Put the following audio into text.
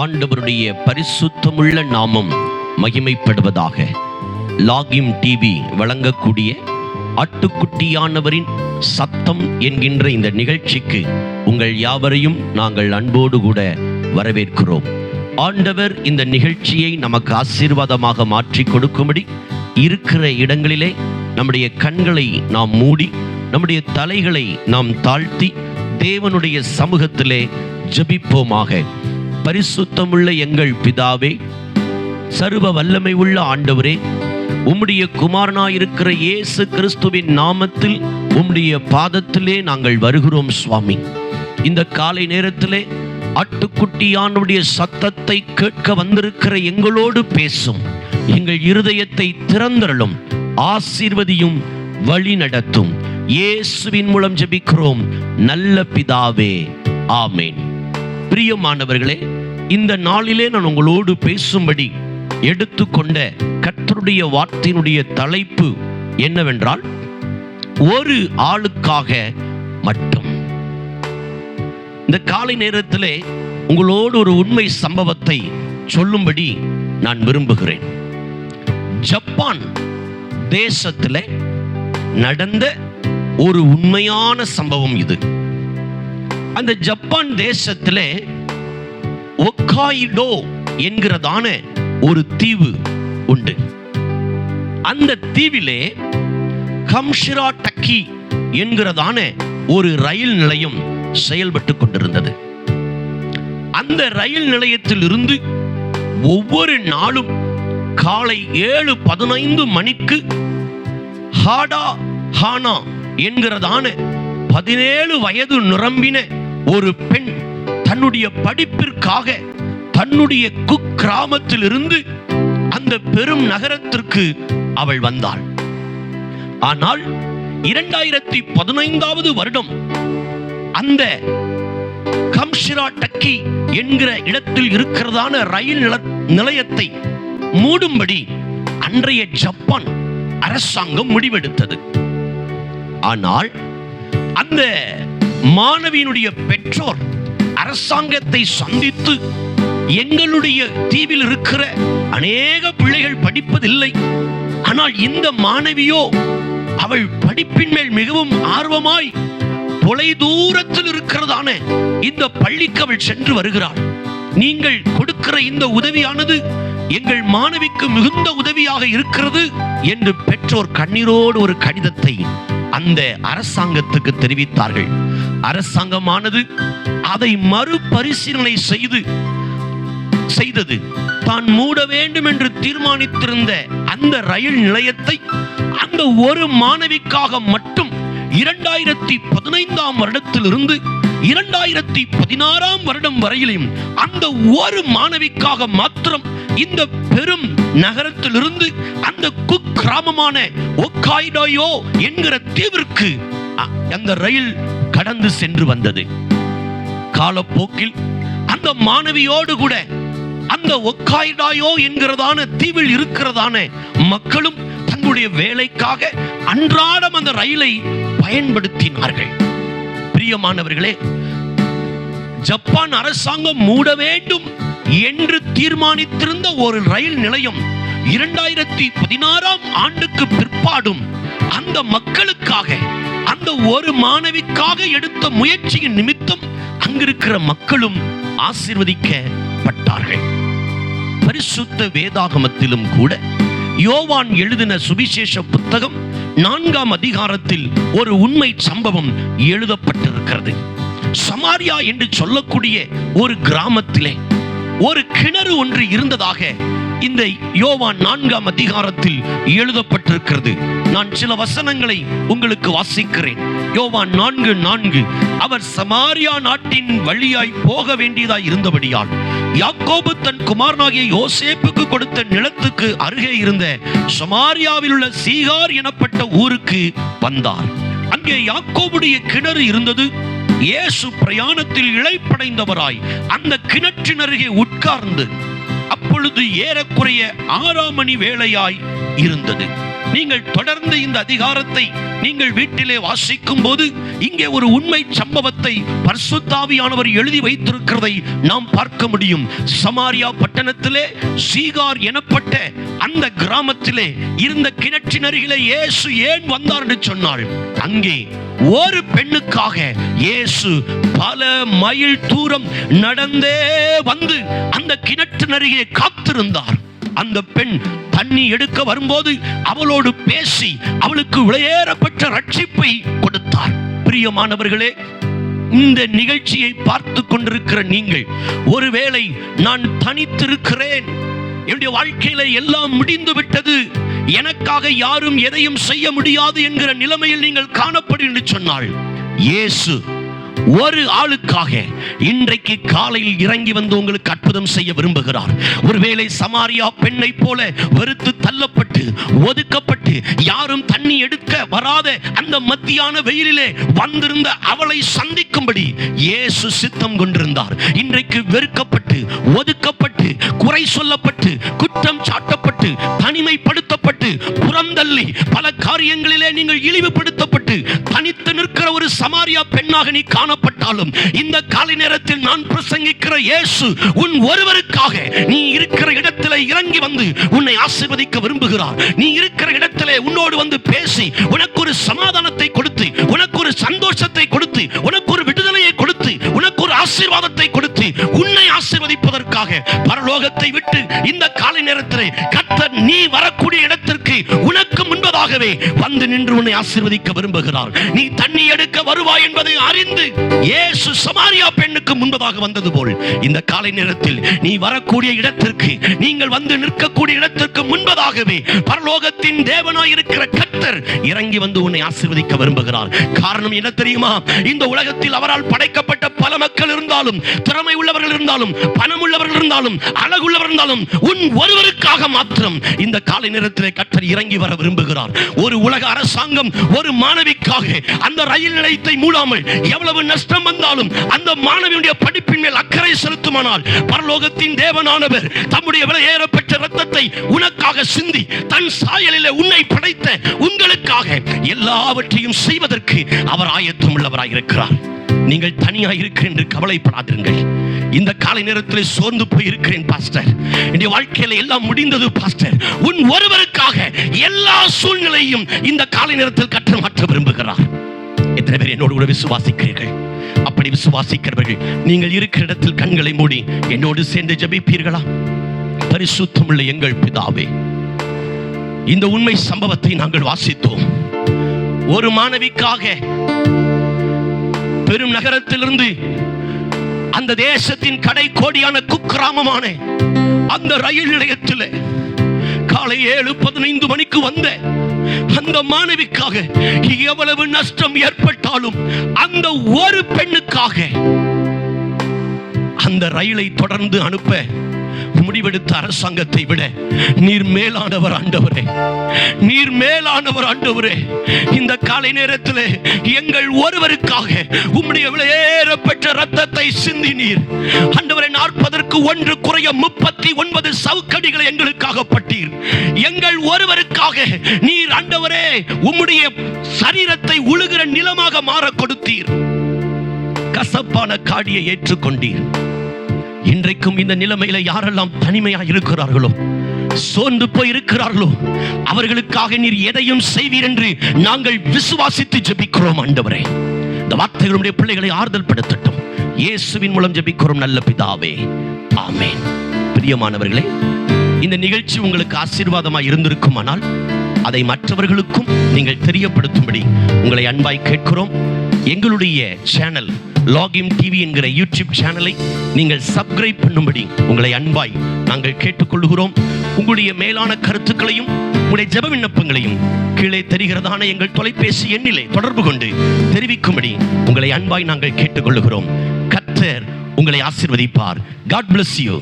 ஆண்டவருடைய பரிசுத்தமுள்ள நாமம் மகிமைப்படுவதாக. லாகிம் டிவி வழங்கக்கூடிய ஆட்டுக்குட்டியானவரின் சத்தம் என்கின்ற இந்த நிகழ்ச்சிக்கு உங்கள் யாவரையும் நாங்கள் அன்போடு கூட வரவேற்கிறோம். ஆண்டவர் இந்த நிகழ்ச்சியை நமக்கு ஆசீர்வாதமாக மாற்றி கொடுக்கும்படி இருக்கிற இடங்களிலே நம்முடைய கண்களை நாம் மூடி, நம்முடைய தலைகளை நாம் தாழ்த்தி தேவனுடைய சமூகத்திலே ஜெபிப்போமாக. பரிசுத்தமுள்ள எங்கள் பிதாவே, சர்வ வல்லமை உள்ள ஆண்டவரே, உம்முடைய குமாரனாயிருக்கிற இயேசு கிறிஸ்துவின் நாமத்தில் உம்முடைய பாதத்திலே நாங்கள் வருகிறோம் சுவாமி. இந்த காலை நேரத்திலே ஆட்டுக்குட்டியானுடைய சத்தத்தை கேட்க வந்திருக்கிற எங்களோடு பேசும், எங்கள் இருதயத்தை திறந்தருளும், ஆசீர்வதியும், வழி நடத்தும். இயேசுவின் மூலம் ஜெபிக்கிறோம் நல்ல பிதாவே, ஆமேன். பிரியமானவர்களே, இந்த நாளிலே நான் உங்களோடு பேசும்படி எடுத்துக்கொண்ட கர்த்தருடைய வார்த்தையினுடைய தலைப்பு என்னவென்றால், ஒரு ஆளுக்காக மட்டும். இந்த காலை நேரத்திலே உங்களோடு ஒரு உண்மை சம்பவத்தை சொல்லும்படி நான் விரும்புகிறேன். ஜப்பான் தேசத்திலே நடந்த ஒரு உண்மையான சம்பவம் இது. அந்த ஜப்பான் தேசத்திலே ஒக்காயிடோ என்கிறதான ஒரு தீவு உண்டு. அந்த தீவிலே கம்ஷிராடக்கி என்கிறதான ஒரு ரயில் நிலையம் செயல்பட்டு கொண்டிருந்தது. அந்த ரயில் நிலையத்தில் இருந்து ஒவ்வொரு நாளும் காலை 7:15 மணிக்கு ஹாடா ஹானா என்கிறதான 17 வயது நிரம்பின ஒரு பெண் தன்னுடைய படிப்பிற்காக தன்னுடைய குக்கிராமத்தில் இருந்து அந்த பெரும் நகரத்திற்கு அவள் வந்தாள். ஆனால் 2015 வருடம் அந்த கம்ஷிராடக்கி என்கிற இடத்தில் இருக்கிறதான ரயில் நிலையத்தை மூடும்படி அன்றைய ஜப்பான் அரசாங்கம் முடிவெடுத்தது. ஆனால் அந்த மாணவியினுடைய பெற்றோர் அரசாங்கத்தை சந்தித்து, எங்களுடைய தீவில் இருக்கிற அநேக பிள்ளைகள் படிப்பதில்லை, ஆனால் இந்த மாணவியோ அவள் படிப்பின் மேல் மிகவும் ஆர்வமாய் தொலை தூரத்தில் இருக்கிறதான இந்த பள்ளிக்கு அவள் சென்று வருகிறாள். நீங்கள் கொடுக்கிற இந்த உதவியானது எங்கள் மாணவிக்கு மிகுந்த உதவியாக இருக்கிறது என்று பெற்றோர் கண்ணீரோடு ஒரு கடிதத்தை அந்த அரசாங்கத்துக்கு தெரிவித்தார்கள். அரசாங்கமானது அதை மறுபரிசீலனை செய்தது. தான் மூட வேண்டும் என்று தீர்மானித்திருந்த அந்த ரயில் நிலையத்தை அந்த ஒரு மாணவிக்காக மட்டும் 2015 வருடத்திலிருந்து 2016 வருடம் வரையிலும் அந்த ஒரு மாணவிக்காக மாத்திரம் இந்த பெரும் நகரத்திலிருந்து அந்த குக்கிராமமான ஒக்காய்டோ என்கிற தீவிற்கு அந்த ரயில் கடந்து சென்று வந்தது. காலப்போக்கில் அந்த மாணவியோடு கூட அந்த ஒக்காய்டோ என்கிறதான தீவில் இருக்கிறதான மக்களும் தங்களுடைய வேலைக்காக அன்றாடம் அந்த ரயிலை பயன்படுத்தினார்கள். பிரியமானவர்களே, ஜப்பான் அரசாங்கம் மூட வேண்டும் என்று தீர்மானித்திருந்த ஒரு ரயில் நிலையம் 2016 ஆண்டுக்கு பிற்பாடும் அந்த மக்களுக்காக, அந்த ஒரு மாணவிக்காக எடுத்த முயற்சியின் நிமித்தம் அங்கிருக்கிற மக்களும் ஆசீர்வதிக்கப்பட்டார்கள். பரிசுத்த வேதாகமத்திலும் கூட யோவான் எழுதின சுவிசேஷ புத்தகம் 4ஆம் அதிகாரத்தில் ஒரு உண்மை சம்பவம் எழுதப்பட்டிருக்கிறது. சமாரியா என்று சொல்லக்கூடிய ஒரு கிராமத்திலே ஒரு கிணறு ஒன்று இருந்ததாக இந்த யோவான் 4ஆம் அதிகாரத்தில் எழுதப்பட்டிருக்கிறது. நான் சில வசனங்களை உங்களுக்கு வாசிக்கிறேன். யோவான் 4:4, அவர் சமாரியா நாட்டின் வழியாய் போக வேண்டியதாய் இருந்தபடியால் யாக்கோபு தன் குமாரனாகிய யோசேப்புக்கு கொடுத்த நிலத்துக்கு அருகே இருந்த சமாரியாவில் உள்ள சீகார் எனப்பட்ட ஊருக்கு வந்தார். அங்கே யாக்கோபுடைய கிணறு இருந்தது. இயேசு பிரயாணத்தில் இளைப்படைந்தவராய் அந்த கிணற்றின் அருகே உட்கார்ந்து, அப்பொழுது ஏறக்குறைய 6 மணி வேளையாய் இருந்தது. நீங்கள் தொடர்ந்து இந்த அதிகாரத்தை நீங்கள் வீட்டிலே வாசிக்கும் போது இங்கே ஒரு உண்மை சம்பவத்தை பரிசுத்த ஆவியானவர் எழுதி வைத்திருக்கிறதை நாம் பார்க்க முடியும். சமாரியா பட்டணத்திலே சீகார் எனப்பட்ட அந்த கிராமத்திலே இருந்த கிணற்றின் அருகிலே இயேசு ஏன் வந்தார் என்று சொன்னால், அங்கே ஒரு பெண்ணுக்காக இயேசு பல மைல் தூரம் நடந்தே வந்து அந்த கிணற்றின் அருகே காத்திருந்தார். அந்த பெண் தண்ணி எடுக்க வரும்போது அவளோடு பேசி அவளுக்கு விலையேறப்பட்ட ரட்சிப்பை கொடுத்தார். பிரியமானவர்களே, இந்த நிகழ்ச்சியை பார்த்து கொண்டிருக்கிற நீங்கள், ஒருவேளை நான் தனித்திருக்கிறேன், என்னுடைய வாழ்க்கையில எல்லாம் முடிந்து விட்டது, எனக்காக யாரும் எதையும் செய்ய முடியாது என்கிற நிலைமையில் நீங்கள் காணப்படும் என்று சொன்னால், இயேசு ஒரு ஆளுக்காக இன்றைக்கு காலையில் இறங்கி வந்து உங்களுக்கு அற்புதம் செய்ய விரும்புகிறார். ஒருவேளை சமாரியா பெண்ணை போல வெறுத்து தள்ளப்பட்டு ஒதுக்கப்பட்டு யாரும் தண்ணி எடுக்க வராத அந்த மத்தியான வெயிலிலே வந்திருந்த அவளை சந்திக்கும்படி இயேசு சித்தம் கொண்டிருந்தார். இன்றைக்கு வெறுக்கப்பட்டு ஒதுக்கப்பட்டு குறை சொல்லப்பட்டு குற்றம் சாட்டப்பட்டு தனிமைப்படுத்தப்பட்டு புறந்தள்ளி பல காரியங்களிலே நீங்கள் இழிவுபடுத்தப்பட்டு தனித்து நிற்கிற ஒரு சமாரியா பெண்ணாக நீ காணப்பட்டாலும், இந்த காலை நேரத்தில் நான் பிரசங்கிக்கிற இயேசு உன் ஒருவருக்காக நீ இருக்கிற இடத்திலே இறங்கி வந்து உன்னை ஆசீர்வதிக்க விரும்புகிறார். நீ இருக்கிற இடத்திலே உன்னோடு வந்து பேசி உனக்கு ஒரு சமாதானத்தை கொடுத்து, உனக்கு ஒரு சந்தோஷத்தை கொடுத்து, உனக்கு ஒரு விடுதலையை கொடுத்து, உனக்கு ஒரு ஆசீர்வாதத்தை கொடுத்து உன்னை ஆசீர்வதிப்பதற்காக பரலோகத்தை விட்டு இந்த காலை நேரத்திலே கர்த்தர் நீ வரக்கூடிய இடத்திற்கு உனக்கு முன்பதாகவே வந்து நின்று உன்னை ஆசீர்வதிக்க விரும்புகிறார். நீ தண்ணி எடுக்க வருவாய் என்பதை அறிந்து இயேசு சமாரியா பெண்ணுக்கு முன்பதாக வந்தது போல் இந்த காலை நேரத்தில் நீ வரக்கூடிய இடத்திற்கு, நீங்கள் வந்து நிற்கக்கூடிய இடத்திற்கு முன்பதாகவே பரலோகத்தின் தேவனாய் இருக்கிற கர்த்தர் இறங்கி வந்து உன்னை ஆசீர்வதிக்க விரும்புகிறார். காரணம் என்ன தெரியுமா? இந்த உலகத்தில் அவரால் படைக்கப்பட்ட பல மக்கள் இருந்தாலும், திறமை உள்ளவர்கள் இருந்தாலும், பணம் உள்ளவர்கள் இருந்தாலும், அழகுள்ளவர்கள் இருந்தாலும், உன் ஒருவருக்காக மாத்திரம் இந்த காலை நேரத்தில் கர்த்தர் இறங்கி வர விரும்புகிறார். ஒரு உலக அரசாங்கம் ஒரு மாணவிக்காக அந்த ரயில் நிலையத்தை மூடாமல் எவ்வளவு நஷ்டம் வந்தாலும் அந்த மாணவியுடைய படிப்பின் மேல் அக்கறை செலுத்துமானால், பரலோகத்தின் தேவனானவர் தம்முடைய விலையேறப்பட்ட இரத்தத்தை உனக்காக சிந்தி தன் சாயலிலே உன்னை படைத்த உங்களுக்காக எல்லாவற்றையும் செய்வதற்கு அவர் ஆயத்தம் உள்ளவராய் இருக்கிறார். நீங்கள் தனியாக இருக்கிறேன் என்று கவலைப்படாதீர்கள். இந்த காலை நேரத்தில் சோர்ந்து போய் இருக்கிறேன் பாஸ்டர், என்னுடைய வாழ்க்கையில எல்லாம் முடிந்தது பாஸ்டர், உன் ஒருவருக்காக எல்லா சூழ்நிலையும் இந்த காலை நேரத்தில் கற்று மாற்ற விரும்புகிறார். எத்தனை பேர் என்னோடு கூட விசுவாசிக்கிறீர்கள்? அப்படி விசுவாசிக்கிறவர்கள் நீங்கள் இருக்கிற இடத்தில் கண்களை மூடி என்னோடு சேர்ந்து ஜெபிப்பீர்களா? பரிசுத்தமுள்ள எங்கள் பிதாவே, இந்த உண்மை சம்பவத்தை நாங்கள் வாசித்தோம். ஒரு மாணவிக்காக பெரும் நகரத்திலிருந்து அந்த தேசத்தின் கடை கோடியான குக்கிராமமான அந்த ரயில் நிலையத்தில் காலை 7:15 மணிக்கு வந்த அந்த மாணவிக்காக எவ்வளவு நஷ்டம் ஏற்பட்டாலும் அந்த ஒரு பெண்ணுக்காக அந்த ரயிலை தொடர்ந்து அனுப்ப முடிவெடுத்த அரசாங்கத்தை விட நீர் மேலானவர் ஆண்டவரே, நீர் மேலானவர் ஆண்டவரே. இந்த காலை நேரத்தில் எங்கள் ஒருவருக்காக உம்முடைய விலையேறப்பட்ட இரத்தத்தை சிந்தினீர் ஆண்டவரே. 40 குறைய 39 சவுக்கடிகளை எங்களுக்காக பட்டீர். எங்கள் ஒருவருக்காக நீர் ஆண்டவரே உம்முடைய சரீரத்தை உழுகிற நிலமாக மாற கொடுத்தீர். கசப்பான காடியை ஏற்றுக்கொண்டீர். இன்றைக்கும் இந்த நிலைமையில யாரெல்லாம் தனிமையாக இருக்கிறார்களோ, சோர்ந்து போய் இருக்கிறார்களோ, அவர்களுக்காக நீர் எதையும் செய்வீர் என்று நாங்கள் விசுவாசித்து ஜெபிக்கிறோம் ஆண்டவரே. இந்த வார்த்தைகளுடைய பிள்ளைகளை ஆறுதல் படுத்தட்டும். இயேசுவின் மூலம் ஜெபிக்கிறோம் நல்ல பிதாவே, ஆமென். பிரியமானவர்களே, இந்த நிகழ்ச்சி உங்களுக்கு ஆசீர்வாதமாக இருந்திருக்குமானால் அதை மற்றவர்களுக்கும் நீங்கள் தெரியப்படுத்தும்படி உங்களை அன்பாய் கேட்கிறோம். எங்களுடைய சேனல் லாகிம் டிவி என்கிற யூடியூப் சேனலை நீங்கள் சப்ஸ்கிரைப் பண்ணும்படி உங்களை அன்பாய் நாங்கள் கேட்டுக்கொள்கிறோம். உங்களுடைய மேலான கருத்துக்களையும் உங்களுடைய ஜெப விண்ணப்பங்களையும் கீழே தெரிகிறதான எங்கள் தொலைபேசி எண்ணிலே தொடர்பு கொண்டு தெரிவிக்கும்படி உங்களை அன்பாய் நாங்கள் கேட்டுக்கொள்கிறோம். கர்த்தர் உங்களை ஆசீர்வதிப்பார். God bless you.